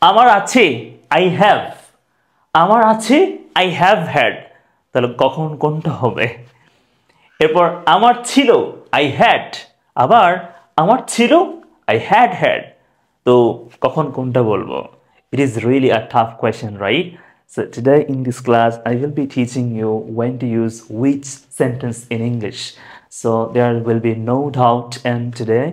আমার আছে I have, আমার আছে আই হ্যাভ হ্যাড, তাহলে কখন কোনটা হবে? এরপর আমার ছিল আই হ্যাড, আবার আমার ছিল আই হ্যাড হ্যাড, তো কখন কোনটা বলবো? It is really a tough question, right? So today in this class I will be teaching you when to use which sentence in English, so there will be no doubt, and today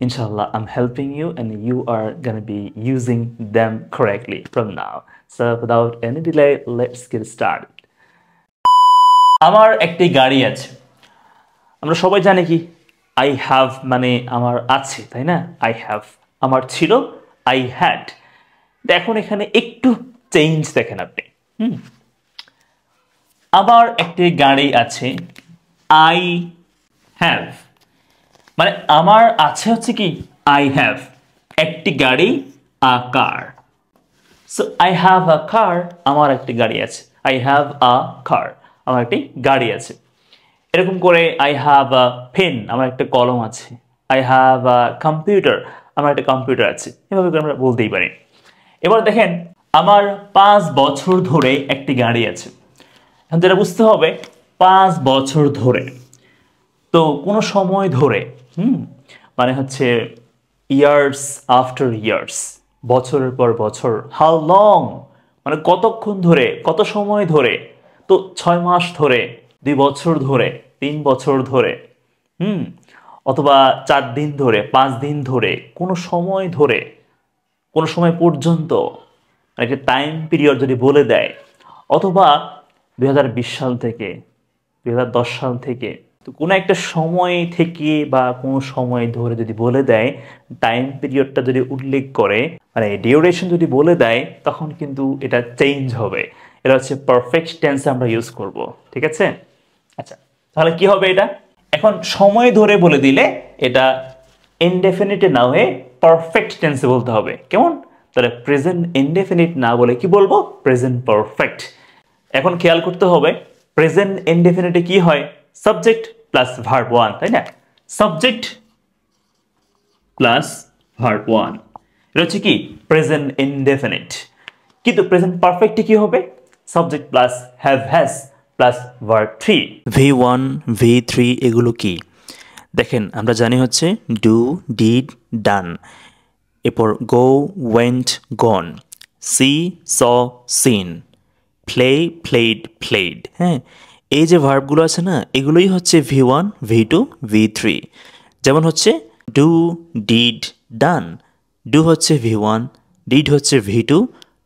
inshallah I'm helping you and you are gonna be using them correctly from now. So without any delay, let's get started. আমার একটি গাড়ি আছে, আমরা সবাই জানি কি I have মানে আমার আছে, তাই না? আই হ্যাভ, আমার ছিল আই হ্যাড। দেখুন এখানে একটু চেঞ্জ দেখেন আপনি। আমার একটি গাড়ি আছে আই হ্যাভ, মানে আমার আছে হচ্ছে কি আই হ্যাভ, একটি গাড়ি আ কার। সো আই হ্যাভ আ কার, আমার একটি গাড়ি আছে। আই হ্যাভ আ কার, আমার একটি গাড়ি আছে। এরকম করে আই হ্যাভ আ পেন, আমার একটা কলম আছে। আই হ্যাভ আ কম্পিউটার, আমার একটা কম্পিউটার আছে। এভাবে করে আমরা বলতেই পারি। এবার দেখেন আমার 5 বছর ধরে একটি গাড়ি আছে। এখন যেটা বুঝতে হবে 5 বছর ধরে, তো কোনো সময় ধরে, মানে হচ্ছে ইয়ার্স আফটার ইয়ার্স, বছরের পর বছর। হাউ লং মানে কতক্ষণ ধরে, কত সময় ধরে, তো 6 মাস ধরে, 2 বছর ধরে, 3 বছর ধরে, অথবা 4 দিন ধরে, 5 দিন ধরে, কোনো সময় ধরে, কোনো সময় পর্যন্ত, একটা টাইম পিরিয়ড যদি বলে দেয়, অথবা 2020 সাল থেকে 2010 সাল থেকে, তো কোনো একটা সময় থেকে বা কোনো সময় ধরে যদি বলে দেয়, টাইম পিরিয়ডটা যদি উল্লেখ করে, মানে ডিউরেশন যদি বলে দেয়, তখন কিন্তু এটা চেঞ্জ হবে। এটা হচ্ছে পারফেক্ট টেন্সে আমরা ইউজ করব, ঠিক আছে? আচ্ছা, তাহলে কি হবে এটা? এখন সময় ধরে বলে দিলে এটা ইনডেফিনিটে না হয়ে পারফেক্ট টেন্সে বলতে হবে। কেমন? তাহলে প্রেজেন্ট ইনডেফিনিট না বলে কি বলবো? Present perfect. এখন খেয়াল করতে হবে প্রেজেন্ট ইনডেফিনিটে কি হয়? সাবজেক্ট প্লাস ভার্ব ওয়ান, তাই না? সাবজেক্ট প্লাস ভার্ব ওয়ান, এটা হচ্ছে কি প্রেজেন্ট ইনডেফিনিট। কিন্তু প্রেজেন্ট পারফেক্টে কি হবে? Subject plus have has plus verb three. V1 V3 এগুলো কি দেখেন, আমরা জানি হচ্ছে ডু, ডিড, ডান। এরপর গো, ওয়েন্ট, গন, সি, স, সিন, প্লে, প্লেড, প্লেড। হ্যাঁ, এই যে ভার্বগুলো আছে না, এগুলোই হচ্ছে V1 V2 V3। যেমন হচ্ছে ডু, ডিড, ডান। ডু হচ্ছে V1, ডিড হচ্ছে V2,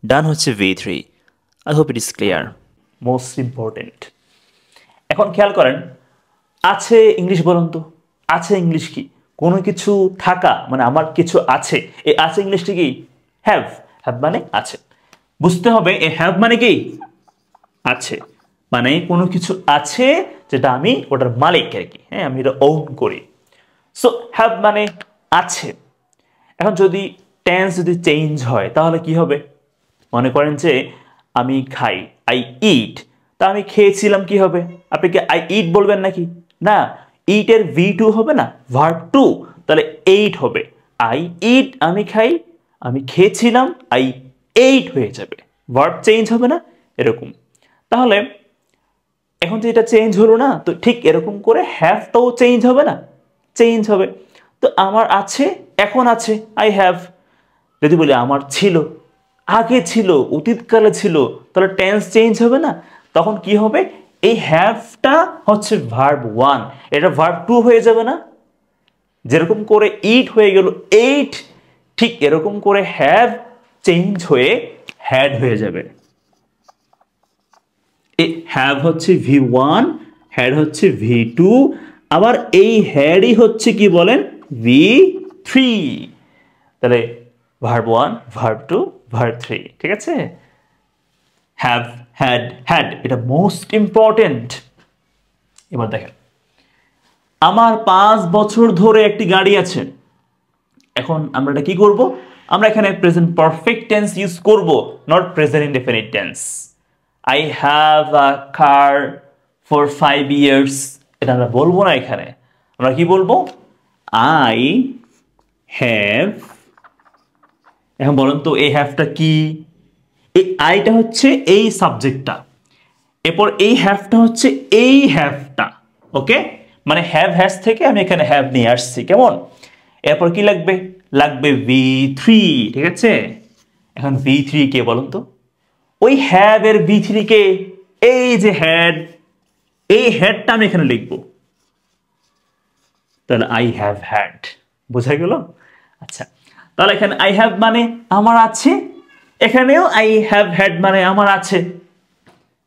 ডান হচ্ছে V3। I hope it is clear. Most important. এখন খেয়াল করেন আছে ইংলিশ বলুন তো, আছে ইংলিশ কি? কোনো কিছু থাকা, মানে আমার কিছু আছে। এই আছে ইংলিশটি কি? হ্যাভ। হ্যাভ মানে আছে। বুঝতে হবে এই হ্যাভ মানে কি? আছে, মানে কোনো কিছু আছে যেটা আমি ওটার মালিক আর কি। হ্যাঁ, আমি এটা ওন করি। সো হ্যাভ মানে আছে। এখন যদি টেন্স যদি চেঞ্জ হয় তাহলে কি হবে? মনে করেন যে আমি খাই, আই ইট, তা আমি খেয়েছিলাম, কি হবে? আপনি কি আই ইট বলবেন নাকি? না, ইট এর V2 হবে না, ভার্ব টু, তাহলে এইট হবে। আই ইট আমি খাই, আমি খেয়েছিলাম, আই এইট হয়ে যাবে, ভার্ব চেঞ্জ হবে না? এরকম। তাহলে এখন যে এটা চেঞ্জ হলো না, তো ঠিক এরকম করে হ্যাভটাও চেঞ্জ হবে না? চেঞ্জ হবে। তো আমার আছে, এখন আছে আই হ্যাভ। যদি বলি আমার ছিল, আগে ছিল, অতীতকালে ছিল, তাহলে টেন্স চেঞ্জ হবে না? তখন কি হবে? এই হ্যাভটা হচ্ছে ভার্ব ওয়ান, এটা ভার্ব টু হয়ে যাবে না? যেরকম করে ইট হয়ে গেল এইট, ঠিক এরকম করে হ্যাভ চেঞ্জ হয়ে হ্যাড হয়ে যাবে। হ্যাভ হচ্ছে V1, হ্যাড হচ্ছে V2, আবার এই হ্যাডই হচ্ছে কি বলেন? V3। তাহলে verb one, verb two, verb three, ঠিক আছে? হ্যাভ, হ্যাড, হ্যাড, এটা মোস্ট ইম্পর্টেন্ট। এবার দেখেন আমার 5 বছর ধরে একটি গাড়ি আছে। এখন আমরা এটা কি করব? আমরা এখানে প্রেজেন্ট পারফেক্ট টেন্স ইউজ করব, not present indefinite tense. I have a car for 5 years, এটা আমরা বলবো না এখানে। আমরা কি বলবো? I have এখন বলুন তো এই হ্যাভটা কি? এই আইটা হচ্ছে এই সাবজেক্টটা, এরপর এই হ্যাভটা হচ্ছে এই হ্যাভটা। ওকে, মানে হ্যাভ হ্যাজ থেকে আমি এখানে হ্যাভ নিয়ে আসছি, কেমন? এরপর কি লাগবে? লাগবে V3, ঠিক আছে? এখন V3 কে বলুন তো? ওই হ্যাভ এর V3 কে, এই যে হ্যাড, এই হ্যাডটা আমি এখানে লিখবো, তাহলে আই হ্যাভ হ্যাড। বোঝা গেল? আচ্ছা, তাহলে এখানে আই হ্যাভ মানে আমার আছে, এখানেও আই হ্যাভ হ্যাড মানে আমার আছে,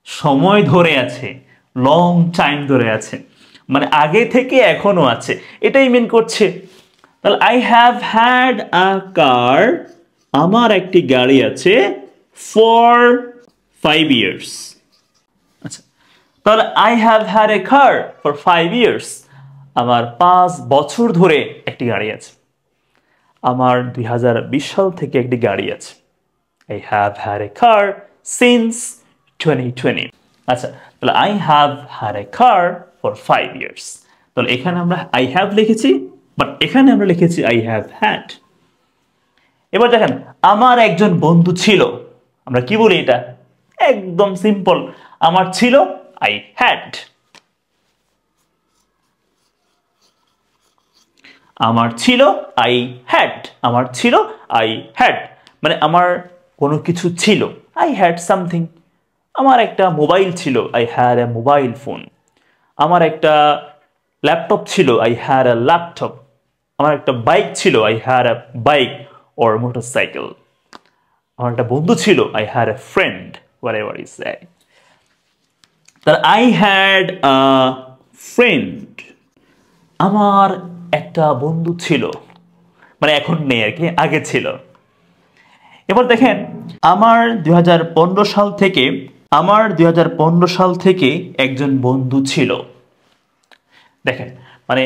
সময় ধরে আছে, লং টাইম ধরে আছে, মানে আগে থেকে এখনো আছে, এটাই মিন করছে। তাহলে আই হ্যাভ হ্যাড আ কার, আমার একটি গাড়ি আছে, ফর 5 years। আচ্ছা, তাহলে I have had a car for 5 years, আমার 5 বছর ধরে একটি গাড়ি আছে, আমার 2020 সাল থেকে একটি গাড়ি আছে। I have had a car since 2020। আচ্ছা, তাহলে I have had a car for 5 years। তাহলে এখানে আমরা I have লিখেছি, বাট এখানে আমরা লিখেছি I have had। এবার দেখেন, আমার একজন বন্ধু ছিল, আমরা কি বলি এটা? একদম সিম্পল, আমার ছিল I had। আমার ছিল I had, আমার ছিল I had, মানে আমার কোনো কিছু ছিল, I had something। আমার একটা মোবাইল ছিল, I had a mobile phone। আমার একটা ল্যাপটপ ছিল, I had a laptop। আমার একটা বাইক ছিল, I had a bike or motorcycle। আমার একটা বন্ধু ছিল, I had a friend, whatever you say। তাহলে I had a friend, আমার একটা বন্ধু ছিল, মানে এখন নেই আর কি, আগে ছিল। এবার দেখেন, আমার 2015 সাল থেকে একজন বন্ধু ছিল। দেখেন, মানে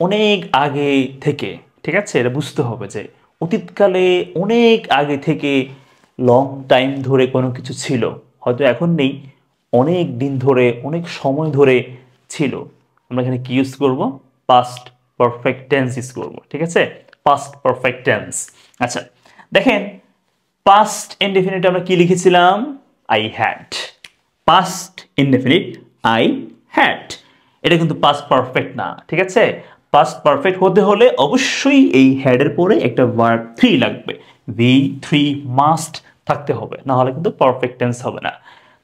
অনেক আগে থেকে, ঠিক আছে? এটা বুঝতে হবে যে অতীতকালে অনেক আগে থেকে লং টাইম ধরে কোনো কিছু ছিল, হয়তো এখন নেই, অনেক দিন ধরে, অনেক সময় ধরে ছিল। আমরা এখানে কি ইউজ করব? পাস্ট পারফেক্ট টেন্স ইউজ করব, ঠিক আছে? Past perfect tense. আচ্ছা, দেখেন, পাস্ট ইনডেফিনিট আমরা কি লিখেছিলাম? I had. Past indefinite I had, এটা কিন্তু পাস্ট পারফেক্ট না, ঠিক আছে? পাস্ট পারফেক্ট হতে হলে অবশ্যই এই হ্যাডের পরে একটা ভার্ব 3 লাগবে, V3 মাস্ট থাকতে হবে, না হলে কিন্তু পারফেক্ট টেন্স হবে না।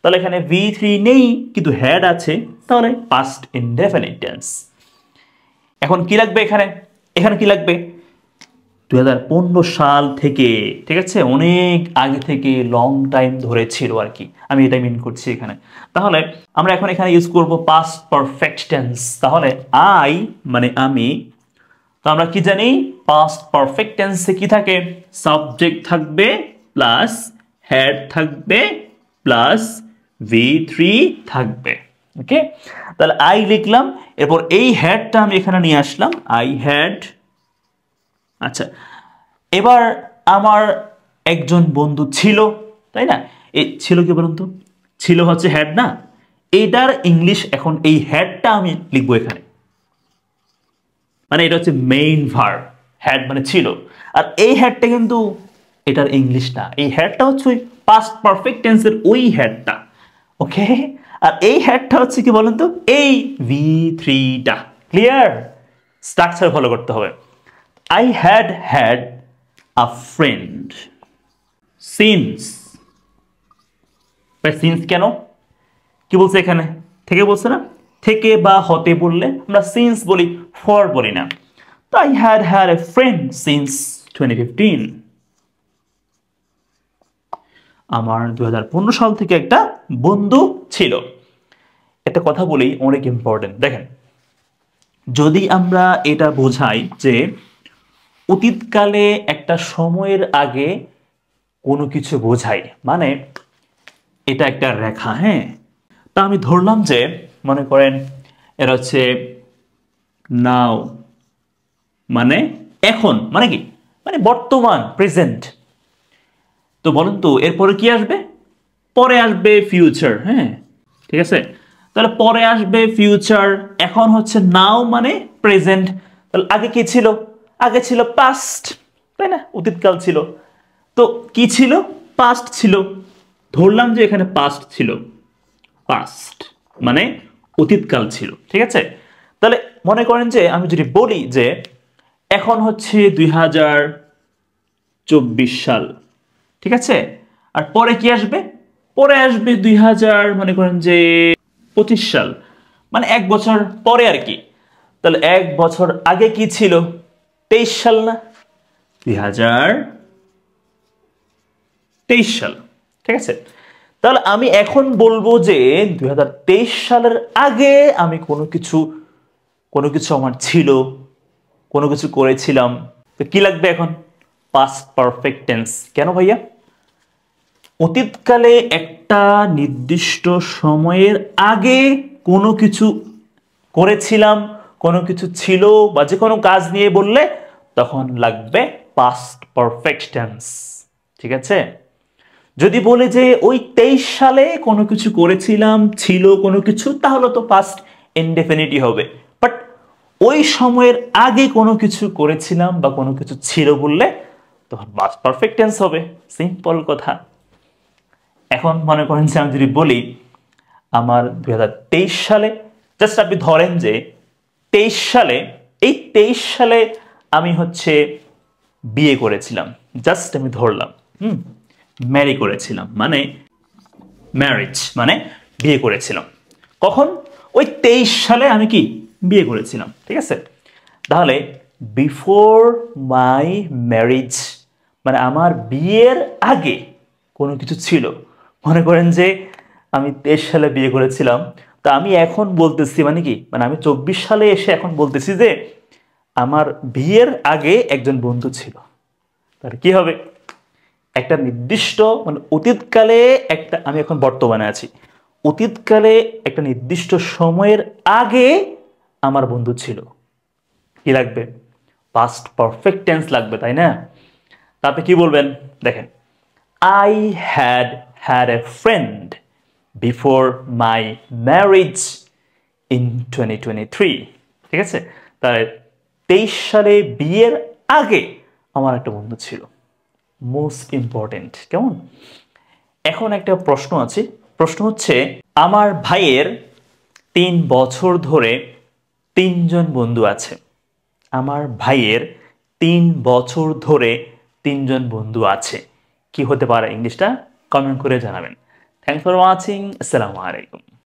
তাহলে এখানে V3 নেই কিন্তু হ্যাড আছে, তাহলে পাস্ট ইনডেফিনিট টেন্স। এখন কি লাগবে এখানে? এখানে কি লাগবে? 2015 সাল থেকে, ঠিক আছে? অনেক আগে থেকে, লং টাইম ধরে ছিল আর কি, আমি এটা মিন করছি এখানে। তাহলে আমরা এখন এখানে ইউজ করব পাস্ট পারফেক্ট টেন্স। তাহলে আই মানে আমি, তো আমরা কি জানি? পাস্ট পারফেক্ট টেন্সে কি থাকে? সাবজেক্ট থাকবে প্লাস হ্যাড থাকবে প্লাস V3 থাকবে। ওকে, তাহলে আই লিখলাম, এরপর এই হ্যাডটা আমি এখানে নিয়ে আসলাম, আই হ্যাড। আচ্ছা, এবার আমার একজন বন্ধু ছিল, তাই না? এই ছিল কি বলুন তো? ছিল হচ্ছে হ্যাড না? এইটার ইংলিশ এখন এই হ্যাডটা আমি লিখবো এখানে, মানে এটা হচ্ছে মেইন ভার্ব, হ্যাড মানে ছিল। আর এই হ্যাডটা কিন্তু এটার ইংলিশ না, এই হ্যাডটা হচ্ছে ওই পাস্ট পারফেক্ট টেন্সের ওই হ্যাডটা। ওকে, আর এই হ্যাডটা হচ্ছে কি বলুন তো? এই V3টা। ক্লিয়ার? স্ট্রাকচার ফলো করতে হবে। I had had a friend since। since কেন? কি বলছে এখানে? থেকে বলছে না? থেকে বা হতে বললে আমরা since বলি, for বলি না। তো I had had a friend since 2015। আমার 2015 সাল থেকে একটা বন্ধু ছিল। একটা কথা বলি, অনেক ইম্পর্টেন্ট। দেখেন, যদি আমরা এটা বোঝাই যে অতীতকালে একটা সময়ের আগে কোনো কিছু বোঝাই, মানে এটা একটা রেখা, হ্যাঁ? তা আমি ধরলাম যে, মনে করেন এটা হচ্ছে নাও, মানে এখন, মানে কি? মানে বর্তমান, প্রেজেন্ট। তো বলুন তো এরপরে কি আসবে? পরে আসবে ফিউচার, হ্যাঁ? ঠিক আছে, তাহলে পরে আসবে ফিউচার, এখন হচ্ছে নাও মানে প্রেজেন্ট। তাহলে আগে কি ছিল? আগে ছিল পাস্ট, তাই না? অতীতকাল ছিল। তো কি ছিল? পাস্ট ছিল। ধরলাম যে এখানে পাস্ট ছিল, পাস্ট মানে অতীতকাল ছিল, ঠিক আছে? তাহলে মনে করেন যে আমি যদি বলি যে এখন হচ্ছে 2024 সাল, ঠিক আছে? আর পরে কি আসবে? পরে আসবে 2000 মনে করেন যে 25 সাল, মানে 1 বছর পরে আর কি। তাহলে 1 বছর আগে কি ছিল? 23 সাল না? 2023 সাল, ঠিক আছে? তাহলে আমি এখন বলবো যে 2023 সালের আগে আমি কোনো কিছু আমার ছিল, কোনো কিছু করেছিলাম। তো কি লাগবে এখন? Past perfect tense. কেন ভাইয়া? অতীতকালে একটা নির্দিষ্ট সময়ের আগে কোনো কিছু করেছিলাম, কোনো কিছু ছিল, বা যে কোনো কাজ নিয়ে বললে তখন লাগবে পাস্ট পারফেক্ট টেন্স, ঠিক আছে? যদি বলে যে ওই 23 সালে কোনো কিছু করেছিলাম, ছিল কোনো কিছু, তাহলে তো পাস্ট ইনডেফিনিটই হবে। বাট ওই সময়ের আগে কোনো কিছু করেছিলাম বা কোনো কিছু ছিল বললে তখন পাস্ট পারফেক্ট টেন্স হবে। সিম্পল কথা। এখন মনে করেন যে আমি যদি বলি আমার 2023 সালে, জাস্ট আপনি ধরেন যে 23 সালে, এই 23 সালে আমি হচ্ছে বিয়ে করেছিলাম, জাস্ট আমি ধরলাম। ম্যারি করেছিলাম, মানে ম্যারেজ মানে বিয়ে করেছিলাম। কখন? ওই 23 সালে আমি কি বিয়ে করেছিলাম, ঠিক আছে? তাহলে বিফোর মাই ম্যারেজ মানে আমার বিয়ের আগে কোনো কিছু ছিল। মনে করেন যে আমি 23 সালে বিয়ে করেছিলাম, তা আমি এখন বলতেছি মানে কি, মানে আমি 24 সালে এসে এখন বলতেছি যে আমার বিয়ের আগে একজন বন্ধু ছিল। তাহলে কি হবে? একটা নির্দিষ্ট মানে অতীতকালে একটা, আমি এখন বর্তমানে আছি, অতীতকালে একটা নির্দিষ্ট সময়ের আগে আমার বন্ধু ছিল। কি লাগবে? পাস্ট পারফেক্ট টেন্স লাগবে, তাই না? তাতে কি বলবেন? দেখেন, I had had a friend before my marriage in 2023, ঠিক আছে? তাহলে 23 সালে বিয়ের আগে আমার একটা বন্ধু ছিল। মোস্ট ইম্পর্টেন্ট, কেমন? এখন একটা প্রশ্ন আছে। প্রশ্ন হচ্ছে, আমার ভাইয়ের 3 বছর ধরে 3জন বন্ধু আছে। আমার ভাইয়ের 3 বছর ধরে 3জন বন্ধু আছে। কি হতে পারে? ইংলিশটা কমেন্ট করে জানাবেন। Thanks for watching. আসসালামু আলাইকুম।